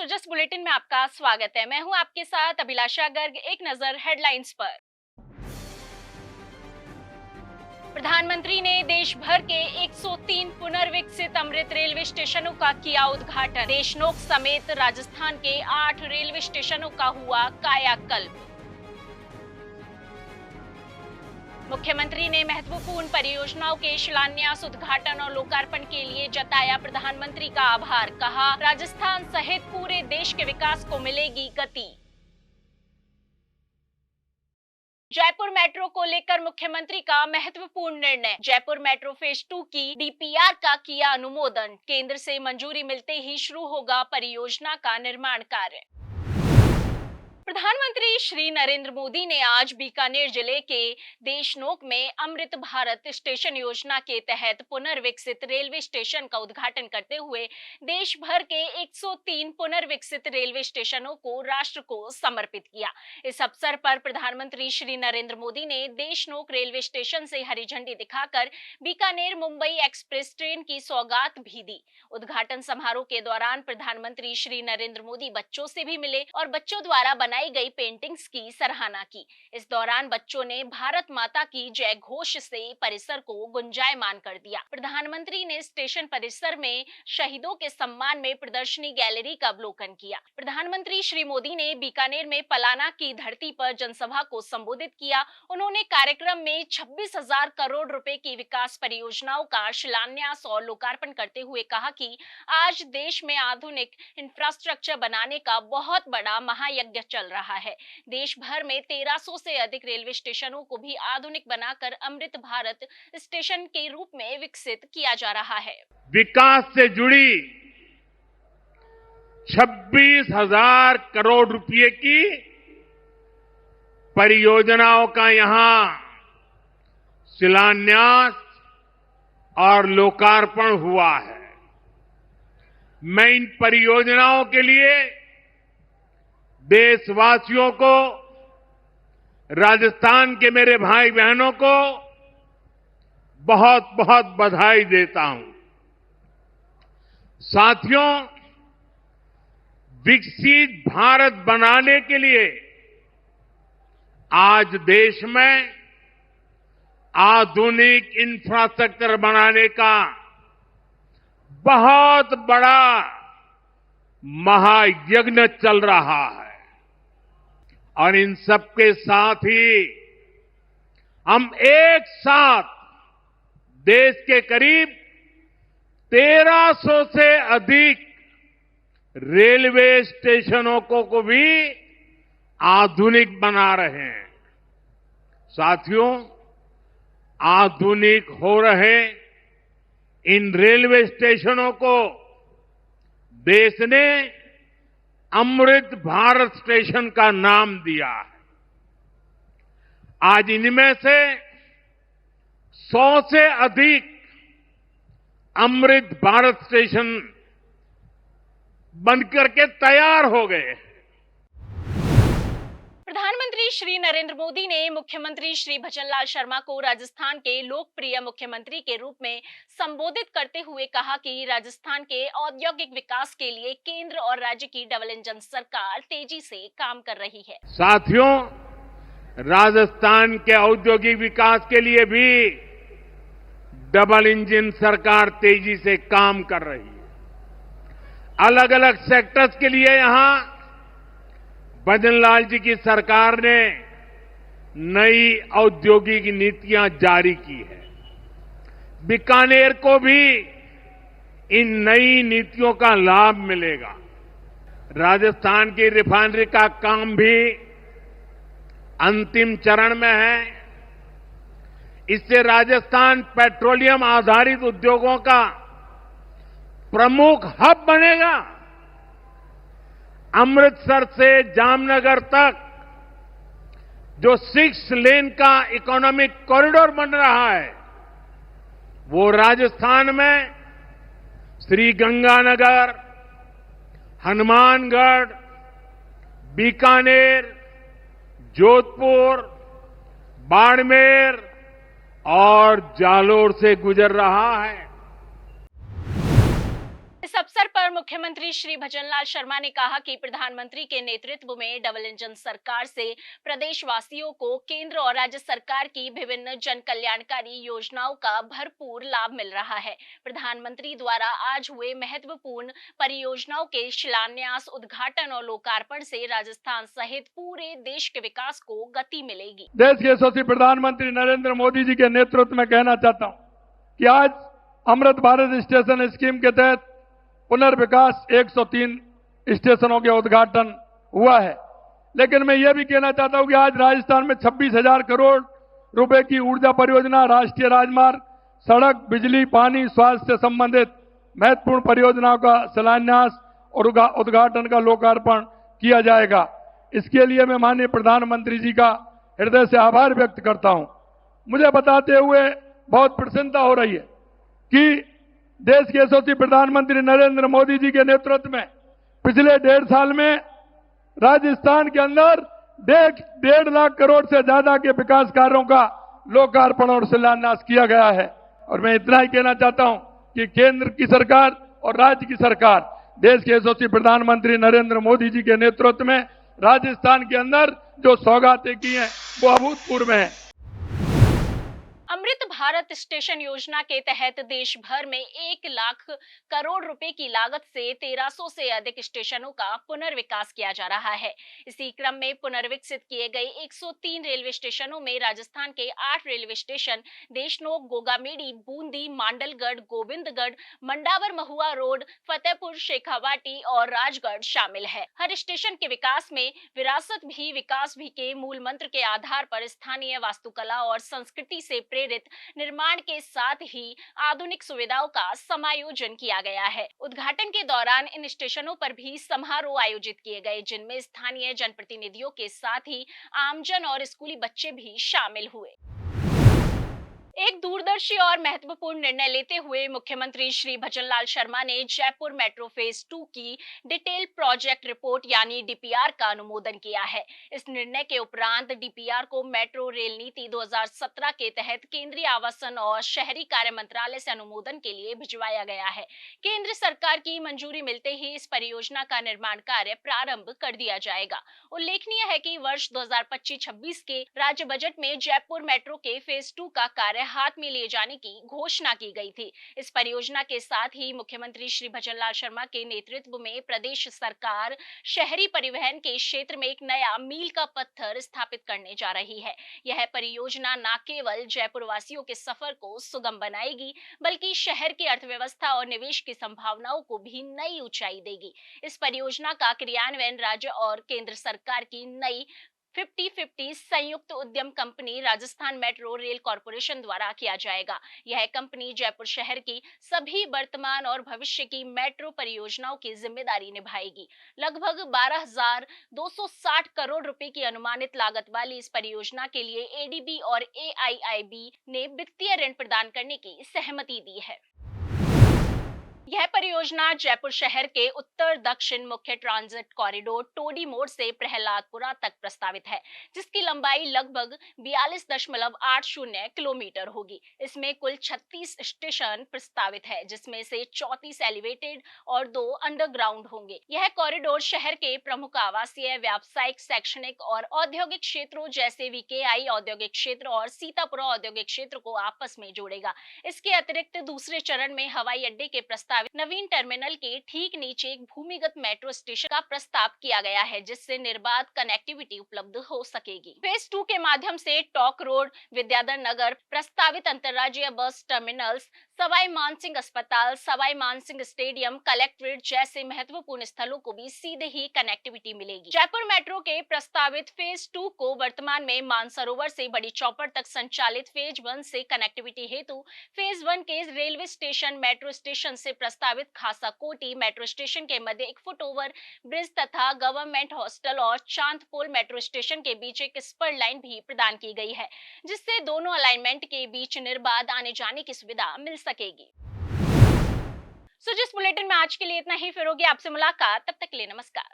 Sujas bulletin में आपका स्वागत है। मैं हूं आपके साथ अभिलाषा गर्ग। एक नजर हेडलाइंस पर। प्रधानमंत्री ने देश भर के 103 पुनर्विकसित अमृत रेलवे स्टेशनों का किया उद्घाटन। देशनोक समेत राजस्थान के 8 रेलवे स्टेशनों का हुआ कायाकल्प। मुख्यमंत्री ने महत्वपूर्ण परियोजनाओं के शिलान्यास, उद्घाटन और लोकार्पण के लिए जताया प्रधानमंत्री का आभार। कहा, राजस्थान सहित पूरे देश के विकास को मिलेगी गति। जयपुर मेट्रो को लेकर मुख्यमंत्री का महत्वपूर्ण निर्णय। जयपुर मेट्रो फेज 2 की डीपीआर का किया अनुमोदन। केंद्र से मंजूरी मिलते ही शुरू होगा परियोजना का निर्माण कार्य। प्रधानमंत्री श्री नरेंद्र मोदी ने आज बीकानेर जिले के देशनोक में अमृत भारत स्टेशन योजना के तहत पुनर्विकसित रेलवे स्टेशन का उद्घाटन करते हुए देश भर के 103 पुनर्विकसित रेलवे स्टेशनों को राष्ट्र को समर्पित किया। इस अवसर पर प्रधानमंत्री श्री नरेंद्र मोदी ने देशनोक रेलवे स्टेशन से हरी झंडी दिखाकर बीकानेर मुंबई एक्सप्रेस ट्रेन की सौगात भी दी। उद्घाटन समारोह के दौरान प्रधानमंत्री श्री नरेंद्र मोदी बच्चों से भी मिले और बच्चों द्वारा बनाई गई पेंटिंग्स की सराहना की। इस दौरान बच्चों ने भारत माता की जय घोष से परिसर को गुंजायमान कर दिया। प्रधानमंत्री ने स्टेशन परिसर में शहीदों के सम्मान में प्रदर्शनी गैलरी का अवलोकन किया। प्रधानमंत्री श्री मोदी ने बीकानेर में पलाना की धरती पर जनसभा को संबोधित किया। उन्होंने कार्यक्रम में 26,000 करोड़ रुपए की विकास परियोजनाओं का शिलान्यास और लोकार्पण करते हुए कहा कि आज देश में आधुनिक इंफ्रास्ट्रक्चर बनाने का बहुत बड़ा महायज्ञ चल रहा है। देश भर में 1300 से अधिक रेलवे स्टेशनों को भी आधुनिक बनाकर अमृत भारत स्टेशन के रूप में विकसित किया जा रहा है। विकास से जुड़ी 26,000 करोड़ रुपए की परियोजनाओं का यहां शिलान्यास और लोकार्पण हुआ है। मैं इन परियोजनाओं के लिए देशवासियों को, राजस्थान के मेरे भाई बहनों को बहुत बहुत बधाई देता हूं। साथियों, विकसित भारत बनाने के लिए आज देश में आधुनिक इंफ्रास्ट्रक्चर बनाने का बहुत बड़ा महायज्ञ चल रहा है और इन सबके साथ ही हम एक साथ देश के करीब 1300 से अधिक रेलवे स्टेशनों को भी आधुनिक बना रहे हैं। साथियों, आधुनिक हो रहे इन रेलवे स्टेशनों को देश ने अमृत भारत स्टेशन का नाम दिया है। आज इनमें से 100 से अधिक अमृत भारत स्टेशन बनकर के तैयार हो गए। प्रधानमंत्री श्री नरेंद्र मोदी ने मुख्यमंत्री श्री भजनलाल शर्मा को राजस्थान के लोकप्रिय मुख्यमंत्री के रूप में संबोधित करते हुए कहा कि राजस्थान के औद्योगिक विकास के लिए केंद्र और राज्य की डबल इंजन सरकार तेजी से काम कर रही है। साथियों, राजस्थान के औद्योगिक विकास के लिए भी डबल इंजन सरकार तेजी से काम कर रही है। अलग अलग सेक्टर्स के लिए यहां भजनलाल जी की सरकार ने नई औद्योगिक नीतियां जारी की है। बीकानेर को भी इन नई नीतियों का लाभ मिलेगा। राजस्थान की रिफाइनरी का काम भी अंतिम चरण में है। इससे राजस्थान पेट्रोलियम आधारित उद्योगों का प्रमुख हब बनेगा। अमृतसर से जामनगर तक जो 6 लेन का इकोनॉमिक कॉरिडोर बन रहा है, वो राजस्थान में श्रीगंगानगर, हनुमानगढ़, बीकानेर, जोधपुर, बाड़मेर और जालोर से गुजर रहा है। इस अवसर पर मुख्यमंत्री श्री भजनलाल शर्मा ने कहा कि प्रधानमंत्री के नेतृत्व में डबल इंजन सरकार से प्रदेशवासियों को केंद्र और राज्य सरकार की विभिन्न जन कल्याणकारी योजनाओं का भरपूर लाभ मिल रहा है। प्रधानमंत्री द्वारा आज हुए महत्वपूर्ण परियोजनाओं के शिलान्यास, उद्घाटन और लोकार्पण से राजस्थान सहित पूरे देश के विकास को गति मिलेगी। देश के यशस्वी प्रधानमंत्री नरेंद्र मोदी जी के नेतृत्व में कहना चाहता हूं कि आज अमृत भारत स्टेशन स्कीम के तहत पुनर्विकास 103 स्टेशनों के उद्घाटन हुआ है। लेकिन मैं यह भी कहना चाहता हूं कि आज राजस्थान में 26,000 करोड़ रुपए की ऊर्जा परियोजना, राष्ट्रीय राजमार्ग, सड़क, बिजली, पानी, स्वास्थ्य से संबंधित महत्वपूर्ण परियोजनाओं का शिलान्यास और उद्घाटन का लोकार्पण किया जाएगा। इसके लिए मैं माननीय प्रधानमंत्री जी का हृदय से आभार व्यक्त करता हूं। मुझे बताते हुए बहुत प्रसन्नता हो रही है कि देश के यशस्वी प्रधानमंत्री नरेंद्र मोदी जी के नेतृत्व में पिछले 1.5 साल में राजस्थान के अंदर 1.5 लाख करोड़ से ज्यादा के विकास कार्यों का लोकार्पण और शिलान्यास किया गया है। और मैं इतना ही कहना चाहता हूं कि केंद्र की सरकार और राज्य की सरकार देश के यशस्वी प्रधानमंत्री नरेंद्र मोदी जी के नेतृत्व में राजस्थान के अंदर जो सौगातें की हैं वो अभूतपूर्व हैं। अमृत भारत स्टेशन योजना के तहत देश भर में 1 लाख करोड़ रुपए की लागत से 1300 से अधिक स्टेशनों का पुनर्विकास किया जा रहा है। इसी क्रम में पुनर्विकसित किए गए 103 रेलवे स्टेशनों में राजस्थान के 8 रेलवे स्टेशन देशनोक, गोगामेडी, बूंदी, मांडलगढ़, गोविंदगढ़, मंडावर, महुआ रोड, फतेहपुर, शेखावाटी और राजगढ़ शामिल है। हर स्टेशन के विकास में विरासत भी विकास भी के मूल मंत्र के आधार पर स्थानीय वास्तुकला और संस्कृति से प्रेरित निर्माण के साथ ही आधुनिक सुविधाओं का समायोजन किया गया है। उद्घाटन के दौरान इन स्टेशनों पर भी समारोह आयोजित किए गए, जिनमें स्थानीय जनप्रतिनिधियों के साथ ही आमजन और स्कूली बच्चे भी शामिल हुए। एक दूरदर्शी और महत्वपूर्ण निर्णय लेते हुए मुख्यमंत्री श्री भजनलाल शर्मा ने जयपुर मेट्रो फेज 2 की डिटेल प्रोजेक्ट रिपोर्ट यानी डीपीआर का अनुमोदन किया है। इस निर्णय के उपरांत डीपीआर को मेट्रो रेल नीति 2017 के तहत केंद्रीय आवासन और शहरी कार्य मंत्रालय से अनुमोदन के लिए भिजवाया गया है। केंद्र सरकार की मंजूरी मिलते ही इस परियोजना का निर्माण कार्य प्रारंभ कर दिया जाएगा। उल्लेखनीय है कि वर्ष 2025-26 के राज्य बजट में जयपुर मेट्रो के फेज 2 का कार्य हाथ में लिए जाने की घोषणा की गई थी। इस परियोजना के साथ ही मुख्यमंत्री श्री भजनलाल शर्मा के नेतृत्व में प्रदेश सरकार शहरी परिवहन के क्षेत्र में एक नया मील का पत्थर स्थापित करने जा रही है। यह परियोजना न केवल जयपुर वासियों के सफर को सुगम बनाएगी, बल्कि शहर की अर्थव्यवस्था और निवेश की संभावनाओं को भी नई ऊंचाई देगी। इस परियोजना का क्रियान्वयन राज्य और केंद्र सरकार की नई 50-50 संयुक्त उद्यम company Rajasthan metro rail corporation द्वारा किया जाएगा। यह कंपनी जयपुर शहर की सभी वर्तमान और भविष्य की मेट्रो परियोजनाओं की जिम्मेदारी निभाएगी। लगभग 12,260 करोड़ रुपए की अनुमानित लागत वाली इस परियोजना के लिए एडीबी और एआईआईबी ने वित्तीय ऋण प्रदान करने की सहमति दी है। यह परियोजना जयपुर शहर के उत्तर दक्षिण मुख्य ट्रांजिट कॉरिडोर टोडी मोड़ से प्रहलादपुरा तक प्रस्तावित है, जिसकी लंबाई लगभग 42.80 किलोमीटर होगी। इसमें कुल 36 स्टेशन प्रस्तावित है, जिसमें से 34 एलिवेटेड और 2 अंडरग्राउंड होंगे। यह कॉरिडोर शहर के प्रमुख आवासीय, व्यावसायिक, शैक्षणिक और औद्योगिक क्षेत्रों जैसे वीकेआई औद्योगिक क्षेत्र और सीतापुरा औद्योगिक क्षेत्र को आपस में जोड़ेगा। इसके अतिरिक्त दूसरे चरण में हवाई अड्डे के प्रस्तावित नवीन टर्मिनल के ठीक नीचे एक भूमिगत मेट्रो स्टेशन का प्रस्ताव किया गया है, जिससे निर्बाध कनेक्टिविटी उपलब्ध हो सकेगी। फेज 2 के माध्यम से टॉक रोड, विद्याधर नगर, प्रस्तावित अंतर्राज्यीय बस टर्मिनल्स, सवाई मानसिंह अस्पताल, सवाई मानसिंह स्टेडियम, कलेक्ट्रेट जैसे महत्वपूर्ण स्थलों को भी सीधे ही कनेक्टिविटी मिलेगी। जयपुर मेट्रो के प्रस्तावित फेज 2 को वर्तमान में मानसरोवर से बड़ी चौपड़ तक संचालित फेज 1 से कनेक्टिविटी हेतु फेज 1 के रेलवे स्टेशन, मेट्रो स्टेशन से प्रस्तावित खासा कोटी मेट्रो स्टेशन के मध्य एक फुटओवर ब्रिज तथा गवर्नमेंट हॉस्टल और चांदपोल मेट्रो स्टेशन के बीच एक स्पर लाइन भी प्रदान की गई है, जिससे दोनों अलाइनमेंट के बीच निर्बाध आने जाने की सुविधा मिल सकेगी। जिस बुलेटिन में आज के लिए इतना ही, फिर होगी आपसे मुलाकात। तब तक के लिए नमस्कार।